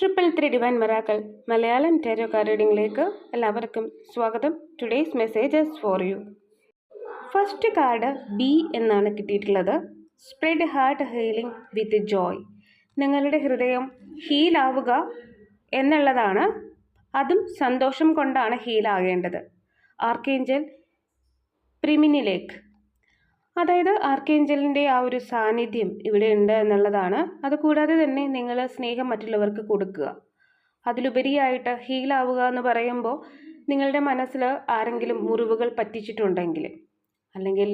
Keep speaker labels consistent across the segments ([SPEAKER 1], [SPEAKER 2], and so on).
[SPEAKER 1] Triple 3 divine miracle Malayalam tarot card റീഡിംഗിലേക്ക് എല്ലാവർക്കും സ്വാഗതം. Today's message is for you. First card B എന്നാണ് കിട്ടിയിട്ടുള്ളത്. Spread heart healing with joy. നിങ്ങളുടെ ഹൃദയം ഹീലാവുക എന്നുള്ളതാണ്. അതും സന്തോഷം കൊണ്ടാണ് ഹീലാകേണ്ടത്. ആർക്കേഞ്ചൽ പ്രിമിനിലേക്ക്, അതായത് ആർക്കേഞ്ചലിൻ്റെ ആ ഒരു സാന്നിധ്യം ഇവിടെ ഉണ്ട് എന്നുള്ളതാണ്. അതുകൂടാതെ തന്നെ നിങ്ങൾ സ്നേഹം മറ്റുള്ളവർക്ക് കൊടുക്കുക. അതിലുപരിയായിട്ട് ഹീലാവുക എന്ന് പറയുമ്പോൾ നിങ്ങളുടെ മനസ്സിൽ ആരെങ്കിലും മുറിവുകൾ പറ്റിച്ചിട്ടുണ്ടെങ്കിൽ അല്ലെങ്കിൽ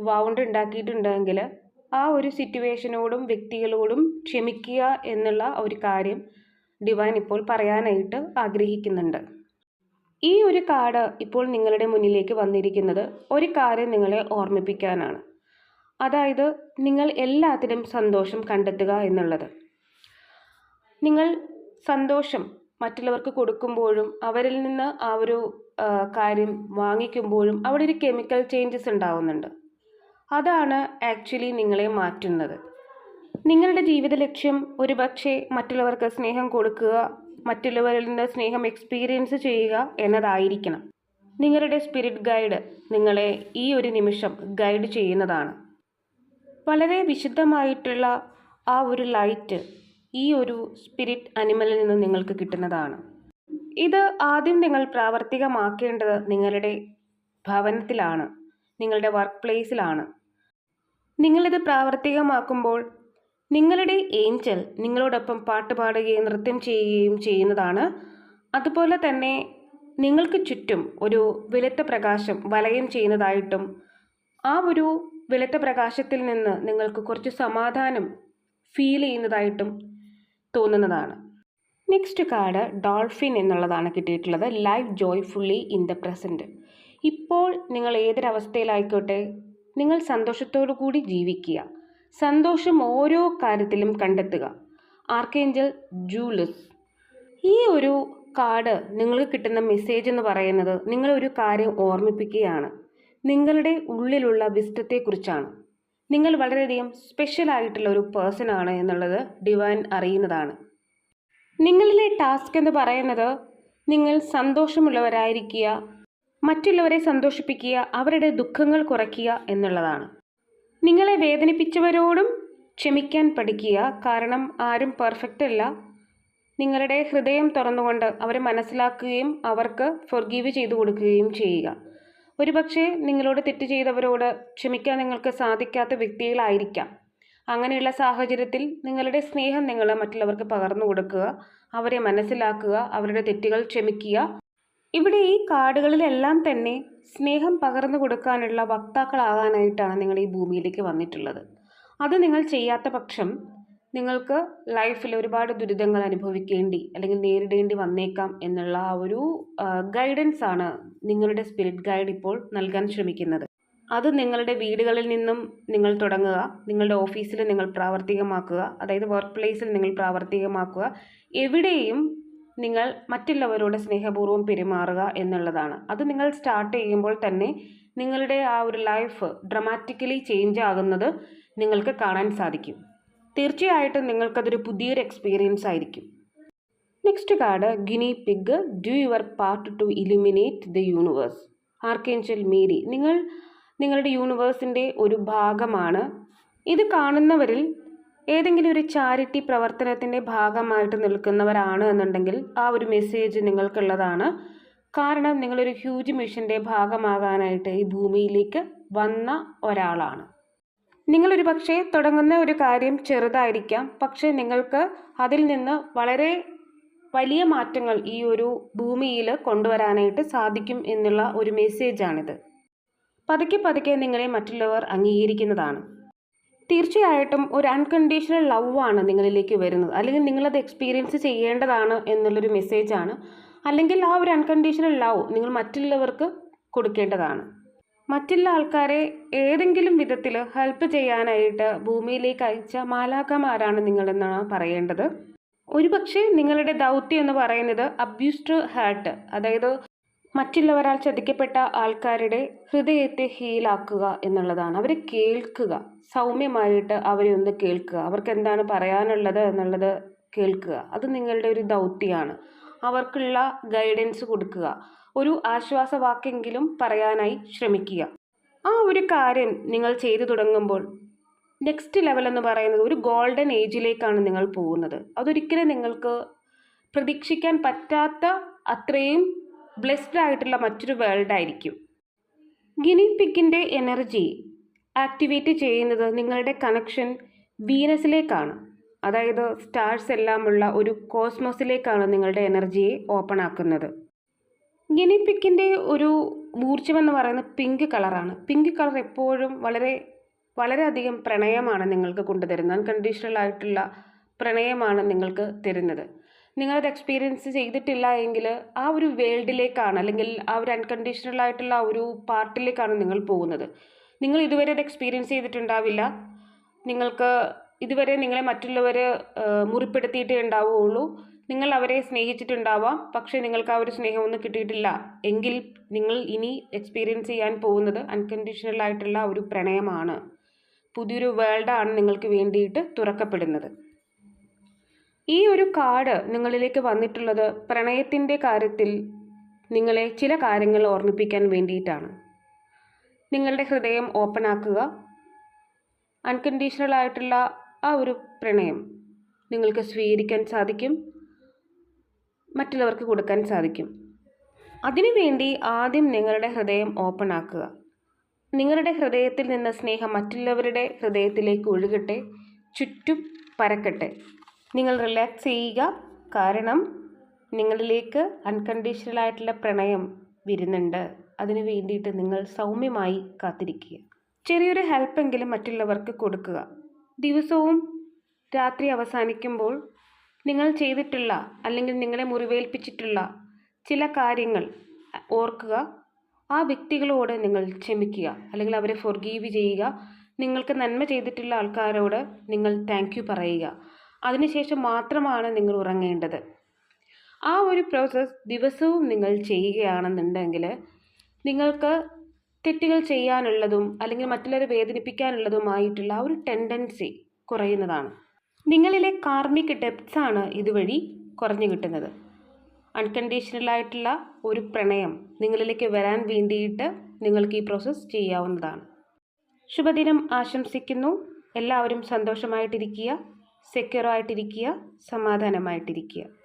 [SPEAKER 1] വൗണ്ട് ഉണ്ടാക്കിയിട്ടുണ്ടെങ്കിൽ ആ ഒരു സിറ്റുവേഷനോടും വ്യക്തികളോടും ക്ഷമിക്കുക എന്നുള്ള ഒരു കാര്യം ഡിവൈൻ ഇപ്പോൾ പറയാനായിട്ട് ആഗ്രഹിക്കുന്നുണ്ട്. ഈ ഒരു കാർഡ് ഇപ്പോൾ നിങ്ങളുടെ മുന്നിലേക്ക് വന്നിരിക്കുന്നത് ഒരു കാര്യം നിങ്ങളെ ഓർമ്മിപ്പിക്കാനാണ്. അതായത് നിങ്ങൾ എല്ലാത്തിലും സന്തോഷം കണ്ടെത്തുക എന്നുള്ളത്. നിങ്ങൾ സന്തോഷം മറ്റുള്ളവർക്ക് കൊടുക്കുമ്പോഴും അവരിൽ നിന്ന് ആ ഒരു കാര്യം വാങ്ങിക്കുമ്പോഴും അവിടെ ഒരു കെമിക്കൽ ചേഞ്ചസ് ഉണ്ടാവുന്നുണ്ട്. അതാണ് ആക്ച്വലി നിങ്ങളെ മാറ്റുന്നത്. നിങ്ങളുടെ ജീവിത ലക്ഷ്യം ഒരുപക്ഷെ മറ്റുള്ളവർക്ക് സ്നേഹം കൊടുക്കുക, മറ്റുള്ളവരിൽ നിന്ന് സ്നേഹം എക്സ്പീരിയൻസ് ചെയ്യുക എന്നതായിരിക്കണം. നിങ്ങളുടെ സ്പിരിറ്റ് ഗൈഡ് നിങ്ങളെ ഈ ഒരു നിമിഷം ഗൈഡ് ചെയ്യുന്നതാണ്. വളരെ വിശുദ്ധമായിട്ടുള്ള ആ ഒരു ലൈറ്റ് ഈ ഒരു സ്പിരിറ്റ് അനിമലിൽ നിന്ന് നിങ്ങൾക്ക് കിട്ടുന്നതാണ്. ഇത് ആദ്യം നിങ്ങൾ പ്രാവർത്തികമാക്കേണ്ടത് നിങ്ങളുടെ ഭവനത്തിലാണ്, നിങ്ങളുടെ വർക്ക് പ്ലേസിലാണ്. നിങ്ങളിത് പ്രാവർത്തികമാക്കുമ്പോൾ നിങ്ങളുടെ ഏഞ്ചൽ നിങ്ങളോടൊപ്പം പാട്ട് പാടുകയും നൃത്തം ചെയ്യുകയും ചെയ്യുന്നതാണ്. അതുപോലെ തന്നെ നിങ്ങൾക്ക് ചുറ്റും ഒരു വെളുത്ത പ്രകാശം വലയം ചെയ്യുന്നതായിട്ടും ആ ഒരു വെളുത്ത പ്രകാശത്തിൽ നിന്ന് നിങ്ങൾക്ക് കുറച്ച് സമാധാനം ഫീൽ ചെയ്യുന്നതായിട്ടും തോന്നുന്നതാണ്. നെക്സ്റ്റ് കാർഡ് ഡോൾഫിൻ എന്നുള്ളതാണ് കിട്ടിയിട്ടുള്ളത്. Life joyfully in the present. ഇപ്പോൾ നിങ്ങൾ ഏതൊരവസ്ഥയിലായിക്കോട്ടെ, നിങ്ങൾ സന്തോഷത്തോടു കൂടി ജീവിക്കുക. സന്തോഷം ഓരോ കാര്യത്തിലും കണ്ടെത്തുക. ആർക്കേഞ്ചൽ ജൂലിസ്. ഈ ഒരു കാർഡ് നിങ്ങൾക്ക് കിട്ടുന്ന മെസ്സേജ് എന്ന് പറയുന്നത് നിങ്ങളൊരു കാര്യം ഓർമ്മിപ്പിക്കുകയാണ്. നിങ്ങളുടെ ഉള്ളിലുള്ള വിസ്ഡത്തെക്കുറിച്ചാണ്. നിങ്ങൾ വളരെയധികം സ്പെഷ്യലായിട്ടുള്ള ഒരു പേഴ്സൺ ആണ് എന്നുള്ളത് ഡിവൈൻ അറിയുന്നതാണ്. നിങ്ങളിലെ ടാസ്ക് എന്ന് പറയുന്നത് നിങ്ങൾ സന്തോഷമുള്ളവരായിരിക്കുക, മറ്റുള്ളവരെ സന്തോഷിപ്പിക്കുക, അവരുടെ ദുഃഖങ്ങൾ കുറയ്ക്കുക എന്നുള്ളതാണ്. നിങ്ങളെ വേദനിപ്പിച്ചവരോടും ക്ഷമിക്കാൻ പഠിക്കുക. കാരണം ആരും പെർഫെക്റ്റ് അല്ല. നിങ്ങളുടെ ഹൃദയം തുറന്നുകൊണ്ട് അവരെ മനസ്സിലാക്കുകയും അവർക്ക് ഫൊർഗീവ് ചെയ്തു കൊടുക്കുകയും ചെയ്യുക. ഒരുപക്ഷെ നിങ്ങളോട് തെറ്റ് ചെയ്തവരോട് ക്ഷമിക്കാൻ നിങ്ങൾക്ക് സാധിക്കാത്ത വ്യക്തികളായിരിക്കാം. അങ്ങനെയുള്ള സാഹചര്യത്തിൽ നിങ്ങളുടെ സ്നേഹം നിങ്ങൾ മറ്റുള്ളവർക്ക് പകർന്നു കൊടുക്കുക, അവരെ മനസ്സിലാക്കുക, അവരുടെ തെറ്റുകൾ ക്ഷമിക്കുക. ഇവിടെ ഈ കാർഡുകളിലെല്ലാം തന്നെ സ്നേഹം പകർന്നു കൊടുക്കാനുള്ള വക്താക്കളാകാനായിട്ടാണ് നിങ്ങൾ ഈ ഭൂമിയിലേക്ക് വന്നിട്ടുള്ളത്. അത് നിങ്ങൾ ചെയ്യാത്ത പക്ഷം നിങ്ങൾക്ക് ലൈഫിൽ ഒരുപാട് ദുരിതങ്ങൾ അനുഭവിക്കേണ്ടി അല്ലെങ്കിൽ നേരിടേണ്ടി വന്നേക്കാം എന്നുള്ള ആ ഒരു ഗൈഡൻസ് ആണ് നിങ്ങളുടെ സ്പിരിറ്റ് ഗൈഡ് ഇപ്പോൾ നൽകാൻ ശ്രമിക്കുന്നത്. അത് നിങ്ങളുടെ വീടുകളിൽ നിന്നും നിങ്ങൾ തുടങ്ങുക, നിങ്ങളുടെ ഓഫീസിൽ നിങ്ങൾ പ്രാവർത്തികമാക്കുക, അതായത് വർക്ക് പ്ലേസിൽ നിങ്ങൾ പ്രാവർത്തികമാക്കുക. എവിടെയും നിങ്ങൾ മറ്റുള്ളവരോട് സ്നേഹപൂർവ്വം പെരുമാറുക എന്നുള്ളതാണ്. അത് നിങ്ങൾ സ്റ്റാർട്ട് ചെയ്യുമ്പോൾ തന്നെ നിങ്ങളുടെ ആ ഒരു ലൈഫ് ഡ്രമാറ്റിക്കലി ചേഞ്ച് ആകുന്നത് നിങ്ങൾക്ക് കാണാൻ സാധിക്കും. തീർച്ചയായിട്ടും നിങ്ങൾക്കതൊരു പുതിയൊരു എക്സ്പീരിയൻസ് ആയിരിക്കും. Next card guinea pig. Do your part two eliminate the universe. Archangel Mary. നിങ്ങൾ നിങ്ങളുടെ യൂണിവേഴ്സിൻ്റെ ഒരു ഭാഗമാണ്. ഇത് കാണുന്നവരിൽ ഏതെങ്കിലും ഒരു ചാരിറ്റി പ്രവർത്തനത്തിൻ്റെ ഭാഗമായിട്ട് നിൽക്കുന്നവരാണ് എന്നുണ്ടെങ്കിൽ ആ ഒരു മെസ്സേജ് നിങ്ങൾക്കുള്ളതാണ്. കാരണം നിങ്ങളൊരു ഹ്യൂജ് മിഷൻ്റെ ഭാഗമാകാനായിട്ട് ഈ ഭൂമിയിലേക്ക് വന്ന ഒരാളാണ്. നിങ്ങളൊരു പക്ഷേ തുടങ്ങുന്ന ഒരു കാര്യം ചെറുതായിരിക്കാം, പക്ഷേ നിങ്ങൾക്ക് അതിൽ നിന്ന് വളരെ വലിയ മാറ്റങ്ങൾ ഈ ഒരു ഭൂമിയിൽ കൊണ്ടുവരാനായിട്ട് സാധിക്കും എന്നുള്ള ഒരു മെസ്സേജാണിത്. പതുക്കെ പതുക്കെ നിങ്ങളെ മറ്റുള്ളവർ അംഗീകരിക്കുന്നതാണ്. തീർച്ചയായിട്ടും ഒരു അൺകണ്ടീഷണൽ ലവ് ആണ് നിങ്ങളിലേക്ക് വരുന്നത്, അല്ലെങ്കിൽ നിങ്ങളത് എക്സ്പീരിയൻസ് ചെയ്യേണ്ടതാണ് എന്നുള്ളൊരു മെസ്സേജാണ്. അല്ലെങ്കിൽ ആ ഒരു അൺകണ്ടീഷണൽ ലവ് നിങ്ങൾ മറ്റുള്ളവർക്ക് കൊടുക്കേണ്ടതാണ്. മറ്റുള്ള ആൾക്കാരെ ഏതെങ്കിലും വിധത്തിൽ ഹെൽപ്പ് ചെയ്യാനായിട്ട് ഭൂമിയിലേക്ക് അയച്ച മാലാഖമാരാണ് നിങ്ങളെന്നാണ് പറയേണ്ടത്. ഒരുപക്ഷെ നിങ്ങളുടെ ദൗത്യം എന്ന് പറയുന്നത് അബ്യൂസ്ഡ് ഹാർട്ട്, അതായത് മറ്റുള്ളവരാൽ ചതിക്കപ്പെട്ട ആൾക്കാരുടെ ഹൃദയത്തെ ഹീലാക്കുക എന്നുള്ളതാണ്. അവരെ കേൾക്കുക, സൗമ്യമായിട്ട് അവരെ ഒന്ന് കേൾക്കുക, അവർക്ക് എന്താണ് പറയാനുള്ളത് എന്നുള്ളത് കേൾക്കുക. അത് നിങ്ങളുടെ ഒരു ദൗത്യമാണ്. അവർക്കുള്ള ഗൈഡൻസ് കൊടുക്കുക. ഒരു ആശ്വാസവാക്കെങ്കിലും പറയാനായി ശ്രമിക്കുക. ആ ഒരു കാര്യം നിങ്ങൾ ചെയ്തു തുടങ്ങുമ്പോൾ നെക്സ്റ്റ് ലെവൽ എന്ന് പറയുന്നത് ഒരു ഗോൾഡൻ ഏജിലേക്കാണ് നിങ്ങൾ പോകുന്നത്. അതൊരിക്കലും നിങ്ങൾക്ക് പ്രതീക്ഷിക്കാൻ പറ്റാത്ത അത്രയും ബ്ലെസ്ഡ് ആയിട്ടുള്ള മറ്റൊരു വേൾഡായിരിക്കും. ഗിനി പിഗിൻ്റെ എനർജി ആക്ടിവേറ്റ് ചെയ്യുന്നത് നിങ്ങളുടെ കണക്ഷൻ വീനസിലേക്കാണ്. അതായത് സ്റ്റാർസ് എല്ലാമുള്ള ഒരു കോസ്മോസിലേക്കാണ് നിങ്ങളുടെ എനർജിയെ ഓപ്പൺ ആക്കുന്നത്. ഗിനി പിഗിൻ്റെ ഒരു ഊർജ്ജമെന്ന് പറയുന്നത് പിങ്ക് കളറാണ്. പിങ്ക് കളർ എപ്പോഴും വളരെയധികം പ്രണയമാണ് നിങ്ങൾക്ക് കൊണ്ടുതരുന്നത്. അൺകണ്ടീഷണൽ ആയിട്ടുള്ള പ്രണയമാണ് നിങ്ങൾക്ക് തരുന്നത്. നിങ്ങളത് എക്സ്പീരിയൻസ് ചെയ്തിട്ടില്ല എങ്കിൽ ആ ഒരു വേൾഡിലേക്കാണ്, അല്ലെങ്കിൽ ആ ഒരു അൺകണ്ടീഷണൽ ആയിട്ടുള്ള ഒരു പാർട്ടിലേക്കാണ് നിങ്ങൾ പോകുന്നത്. നിങ്ങൾ ഇതുവരെ അത് എക്സ്പീരിയൻസ് ചെയ്തിട്ടുണ്ടാവില്ല. നിങ്ങൾക്ക് ഇതുവരെ നിങ്ങളെ മറ്റുള്ളവർ മുറിപ്പെടുത്തിയിട്ടേ ഉണ്ടാവുകയുള്ളൂ. നിങ്ങൾ അവരെ സ്നേഹിച്ചിട്ടുണ്ടാവാം, പക്ഷേ നിങ്ങൾക്ക് ആ ഒരു സ്നേഹമൊന്നും കിട്ടിയിട്ടില്ല എങ്കിൽ നിങ്ങൾ ഇനി എക്സ്പീരിയൻസ് ചെയ്യാൻ പോകുന്നത് അൺകണ്ടീഷണൽ ആയിട്ടുള്ള ഒരു പ്രണയമാണ്. പുതിയൊരു വേൾഡാണ് നിങ്ങൾക്ക് വേണ്ടിയിട്ട് തുറക്കപ്പെടുന്നത്. ഈ ഒരു കാർഡ് നിങ്ങളിലേക്ക് വന്നിട്ടുള്ളത് പ്രണയത്തിൻ്റെ കാര്യത്തിൽ നിങ്ങളെ ചില കാര്യങ്ങൾ ഓർമ്മിപ്പിക്കാൻ വേണ്ടിയിട്ടാണ്. നിങ്ങളുടെ ഹൃദയം ഓപ്പൺ ആക്കുക. അൺകണ്ടീഷണൽ ആയിട്ടുള്ള ആ ഒരു പ്രണയം നിങ്ങൾക്ക് സ്വീകരിക്കാൻ സാധിക്കും, മറ്റുള്ളവർക്ക് കൊടുക്കാൻ സാധിക്കും. അതിനുവേണ്ടി ആദ്യം നിങ്ങളുടെ ഹൃദയം ഓപ്പൺ ആക്കുക. നിങ്ങളുടെ ഹൃദയത്തിൽ നിന്ന് സ്നേഹം മറ്റുള്ളവരുടെ ഹൃദയത്തിലേക്ക് ഒഴുകട്ടെ, ചുറ്റും പരക്കട്ടെ. നിങ്ങൾ റിലാക്സ് ചെയ്യുക. കാരണം നിങ്ങളിലേക്ക് അൺകണ്ടീഷണൽ ആയിട്ടുള്ള പ്രണയം വരുന്നുണ്ട്. അതിനു വേണ്ടിയിട്ട് നിങ്ങൾ സൗമ്യമായി കാത്തിരിക്കുക. ചെറിയൊരു ഹെൽപ്പെങ്കിലും മറ്റുള്ളവർക്ക് കൊടുക്കുക. ദിവസവും രാത്രി അവസാനിക്കുമ്പോൾ നിങ്ങൾ ചെയ്തിട്ടുള്ള അല്ലെങ്കിൽ നിങ്ങളെ മുറിവേൽപ്പിച്ചിട്ടുള്ള ചില കാര്യങ്ങൾ ഓർക്കുക. ആ വ്യക്തികളോട് നിങ്ങൾ ക്ഷമിക്കുക, അല്ലെങ്കിൽ അവരെ ഫൊർഗീവ് ചെയ്യുക. നിങ്ങൾക്ക് നന്മ ചെയ്തിട്ടുള്ള ആൾക്കാരോട് നിങ്ങൾ താങ്ക് യു പറയുക. അതിനുശേഷം മാത്രമാണ് നിങ്ങൾ ഉറങ്ങേണ്ടത്. ആ ഒരു പ്രോസസ്സ് ദിവസവും നിങ്ങൾ ചെയ്യുകയാണെന്നുണ്ടെങ്കിൽ നിങ്ങൾക്ക് തെറ്റുകൾ ചെയ്യാനുള്ളതും അല്ലെങ്കിൽ മറ്റുള്ളവരെ വേദനിപ്പിക്കാനുള്ളതുമായിട്ടുള്ള ആ ഒരു ടെൻഡൻസി കുറയുന്നതാണ്. നിങ്ങളിലെ കാർമിക് ഡെപ്ത്സാണ് ഇതുവഴി കുറഞ്ഞു കിട്ടുന്നത്. അൺകണ്ടീഷണൽ ആയിട്ടുള്ള ഒരു പ്രണയം നിങ്ങളിലേക്ക് വരാൻ വേണ്ടിയിട്ട് നിങ്ങൾക്ക് ഈ പ്രോസസ്സ് ചെയ്യാവുന്നതാണ്. ശുഭദിനം ആശംസിക്കുന്നു. എല്ലാവരും സന്തോഷമായിട്ടിരിക്കുക, സെക്യൂർ ആയിട്ടിരിക്കുക, സമാധാനമായിട്ടിരിക്കുക.